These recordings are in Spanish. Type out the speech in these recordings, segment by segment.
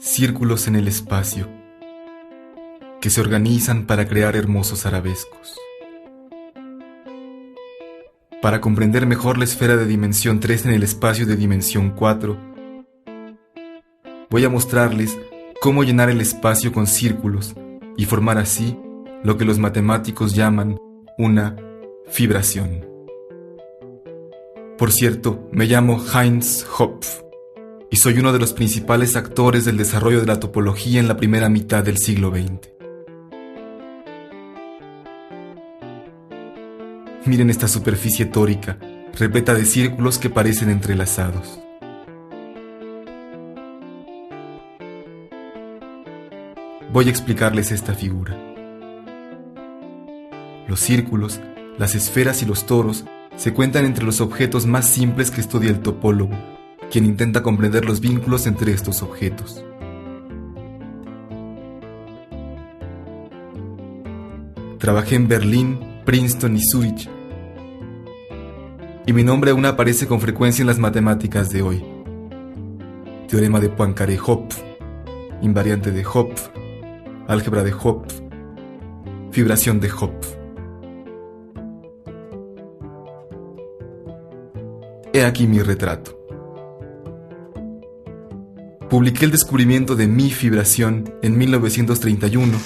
círculos en el espacio, que se organizan para crear hermosos arabescos. Para comprender mejor la esfera de dimensión 3 en el espacio de dimensión 4, voy a mostrarles cómo llenar el espacio con círculos y formar así lo que los matemáticos llaman una fibración. Por cierto, me llamo Heinz Hopf y soy uno de los principales actores del desarrollo de la topología en la primera mitad del siglo XX. Miren esta superficie tórica, repleta de círculos que parecen entrelazados. Voy a explicarles esta figura. Los círculos, las esferas y los toros se cuentan entre los objetos más simples que estudia el topólogo, quien intenta comprender los vínculos entre estos objetos. Trabajé en Berlín, Princeton y Zúrich, y mi nombre aún aparece con frecuencia en las matemáticas de hoy. Teorema de Poincaré-Hopf, invariante de Hopf, álgebra de Hopf, fibración de Hopf. He aquí mi retrato. Publiqué el descubrimiento de mi fibración en 1931.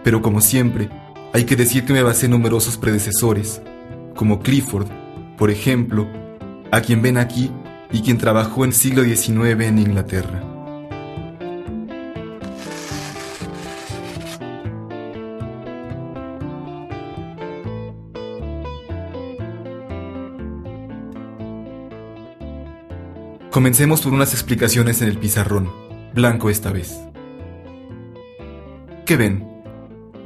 Pero como siempre, hay que decir que me basé en numerosos predecesores, como Clifford, por ejemplo, a quien ven aquí y quien trabajó en el siglo XIX en Inglaterra. Comencemos por unas explicaciones en el pizarrón, blanco esta vez. ¿Qué ven?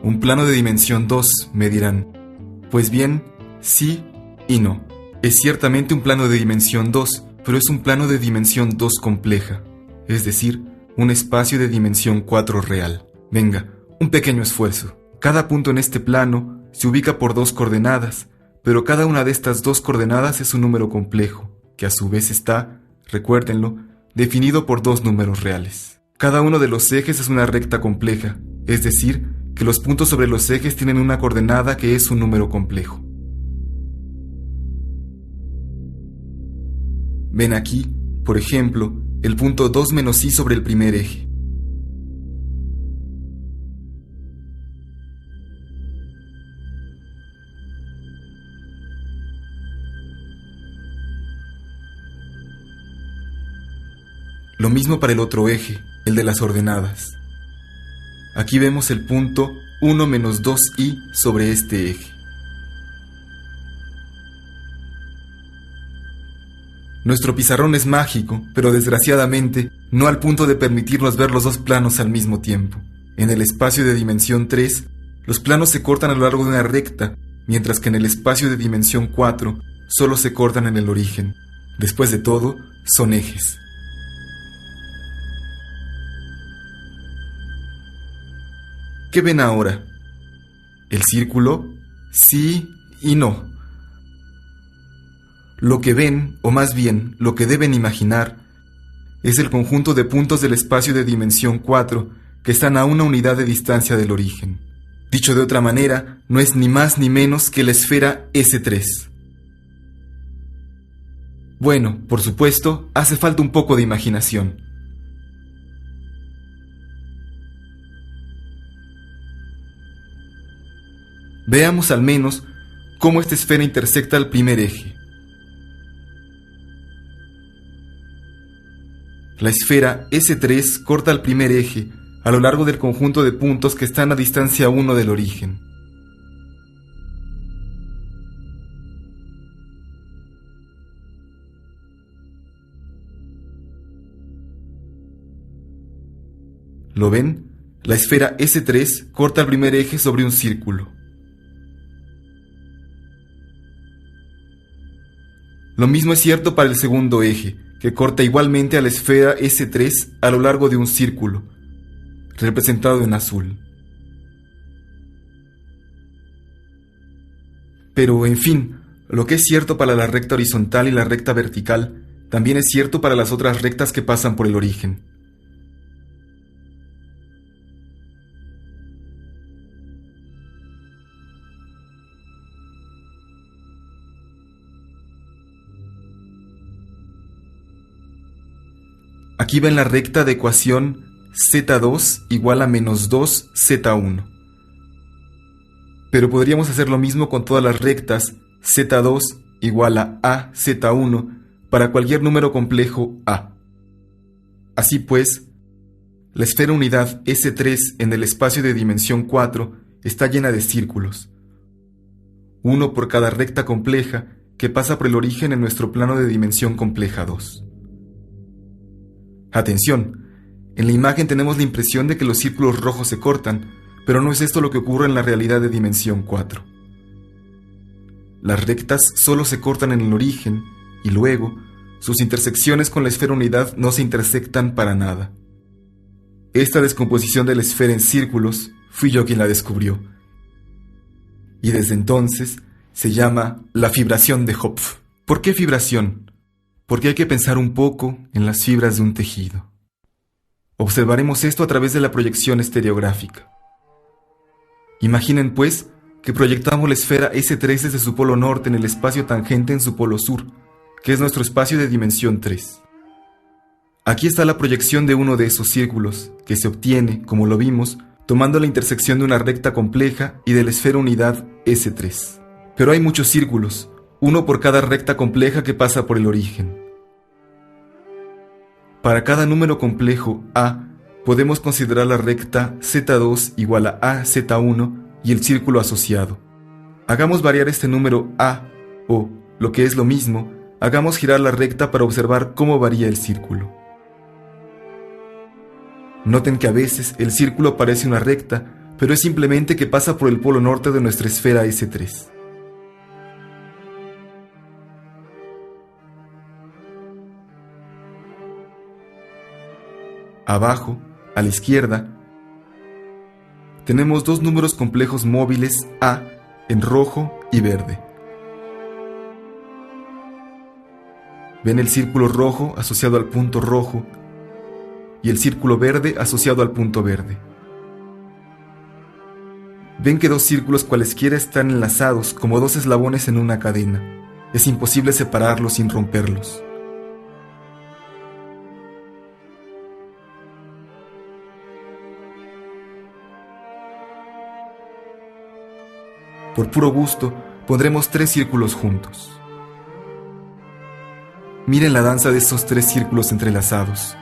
Un plano de dimensión 2, me dirán. Pues bien, sí y no. Es ciertamente un plano de dimensión 2, pero es un plano de dimensión 2 compleja, es decir, un espacio de dimensión 4 real. Venga, un pequeño esfuerzo. Cada punto en este plano se ubica por 2 coordenadas, pero cada una de estas 2 coordenadas es un número complejo, que a su vez está, recuérdenlo, definido por 2 números reales. Cada uno de los ejes es una recta compleja, es decir, que los puntos sobre los ejes tienen una coordenada que es un número complejo. Ven aquí, por ejemplo, el punto 2 menos i sobre el primer eje. Lo mismo para el otro eje, el de las ordenadas. Aquí vemos el punto 1 menos 2i sobre este eje. Nuestro pizarrón es mágico, pero desgraciadamente no al punto de permitirnos ver los 2 planos al mismo tiempo. En el espacio de dimensión 3, los planos se cortan a lo largo de una recta, mientras que en el espacio de dimensión 4 solo se cortan en el origen. Después de todo, son ejes. ¿Qué ven ahora? ¿El círculo? Sí y no. Lo que ven, o más bien, lo que deben imaginar, es el conjunto de puntos del espacio de dimensión 4 que están a una unidad de distancia del origen. Dicho de otra manera, no es ni más ni menos que la esfera S3. Bueno, por supuesto, hace falta un poco de imaginación. Veamos al menos cómo esta esfera intersecta el primer eje. La esfera S3 corta el primer eje a lo largo del conjunto de puntos que están a distancia 1 del origen. ¿Lo ven? La esfera S3 corta el primer eje sobre un círculo. Lo mismo es cierto para el segundo eje, que corta igualmente a la esfera S3 a lo largo de un círculo, representado en azul. Pero, en fin, Lo que es cierto para la recta horizontal y la recta vertical, también es cierto para las otras rectas que pasan por el origen. Aquí ven la recta de ecuación z2 igual a menos 2z1. Pero podríamos hacer lo mismo con todas las rectas z2 igual a az1 para cualquier número complejo a. Así pues, la esfera unidad S3 en el espacio de dimensión 4 está llena de círculos, uno por cada recta compleja que pasa por el origen en nuestro plano de dimensión compleja 2. Atención, en la imagen tenemos la impresión de que los círculos rojos se cortan, pero no es esto lo que ocurre en la realidad de dimensión 4. Las rectas solo se cortan en el origen y luego sus intersecciones con la esfera unidad no se intersectan para nada. Esta descomposición de la esfera en círculos fui yo quien la descubrió. Y desde entonces se llama la fibración de Hopf. ¿Por qué fibración? Porque hay que pensar un poco en las fibras de un tejido. Observaremos esto a través de la proyección estereográfica. Imaginen, pues, que proyectamos la esfera S3 desde su polo norte en el espacio tangente en su polo sur, que es nuestro espacio de dimensión 3. Aquí está la proyección de uno de esos círculos, que se obtiene, como lo vimos, tomando la intersección de una recta compleja y de la esfera unidad S3. Pero hay muchos círculos, uno por cada recta compleja que pasa por el origen. Para cada número complejo A, podemos considerar la recta Z2 igual a AZ1 y el círculo asociado. Hagamos variar este número A, o, lo que es lo mismo, hagamos girar la recta para observar cómo varía el círculo. Noten que a veces el círculo parece una recta, pero es simplemente que pasa por el polo norte de nuestra esfera S3. Abajo, a la izquierda, tenemos dos números complejos móviles A en rojo y verde. Ven el círculo rojo asociado al punto rojo y el círculo verde asociado al punto verde. Ven que dos círculos cualesquiera están enlazados como dos eslabones en una cadena. Es imposible separarlos sin romperlos. Por puro gusto, pondremos tres círculos juntos. Miren la danza de estos tres círculos entrelazados.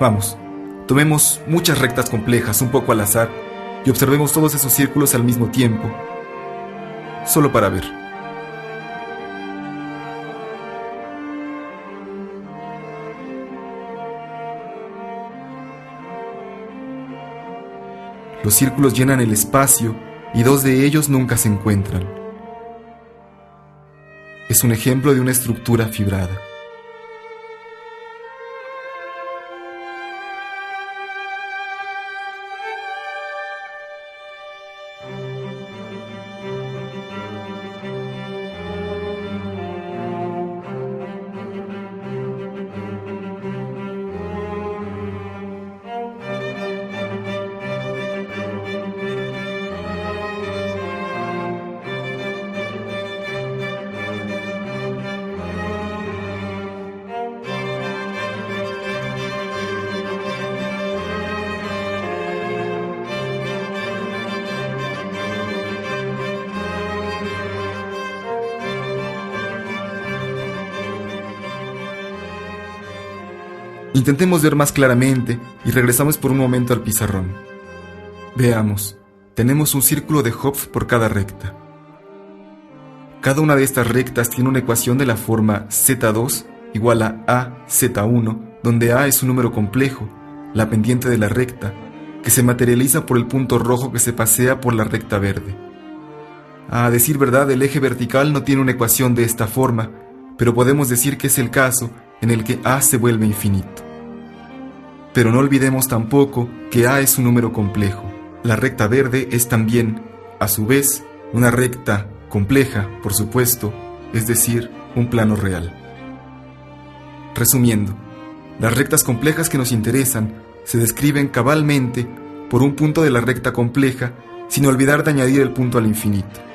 Vamos, tomemos muchas rectas complejas un poco al azar y observemos todos esos círculos al mismo tiempo, solo para ver. Los círculos llenan el espacio y dos de ellos nunca se encuentran. Es un ejemplo de una estructura fibrada. Intentemos ver más claramente y regresamos por un momento al pizarrón. Veamos, tenemos un círculo de Hopf por cada recta. Cada una de estas rectas tiene una ecuación de la forma Z2 igual a AZ1, donde A es un número complejo, la pendiente de la recta, que se materializa por el punto rojo que se pasea por la recta verde. A decir verdad, el eje vertical no tiene una ecuación de esta forma, pero podemos decir que es el caso en el que A se vuelve infinito. Pero no olvidemos tampoco que A es un número complejo. La recta verde es también, a su vez, una recta compleja, por supuesto, es decir, un plano real. Resumiendo, las rectas complejas que nos interesan se describen cabalmente por un punto de la recta compleja, sin olvidar de añadir el punto al infinito.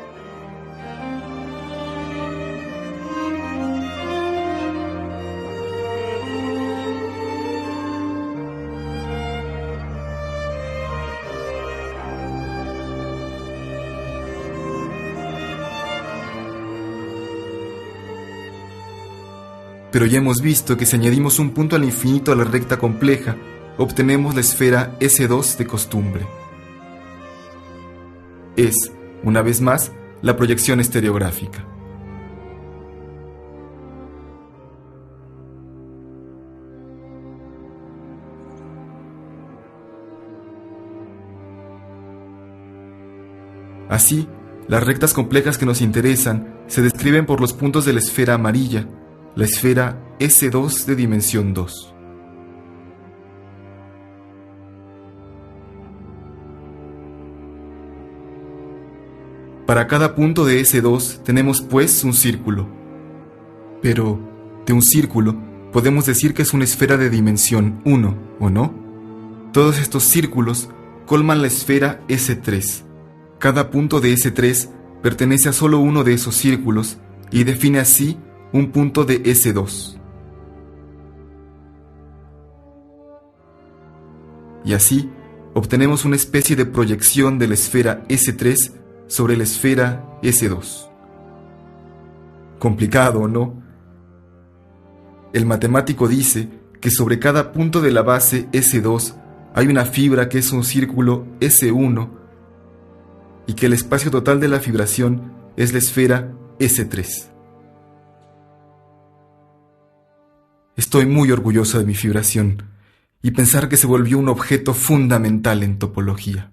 Pero ya hemos visto que si añadimos un punto al infinito a la recta compleja, obtenemos la esfera S2 de costumbre. Es, una vez más, la proyección estereográfica. Así, las rectas complejas que nos interesan se describen por los puntos de la esfera amarilla, la esfera S2 de dimensión 2. Para cada punto de S2 tenemos pues un círculo. Pero, de un círculo, podemos decir que es una esfera de dimensión 1, ¿o no? Todos estos círculos colman la esfera S3. Cada punto de S3 pertenece a solo uno de esos círculos y define así un punto de S2. Y así, obtenemos una especie de proyección de la esfera S3 sobre la esfera S2. Complicado, ¿no? El matemático dice que sobre cada punto de la base S2 hay una fibra que es un círculo S1 y que el espacio total de la fibración es la esfera S3. Estoy muy orgulloso de mi fibración y pensar que se volvió un objeto fundamental en topología.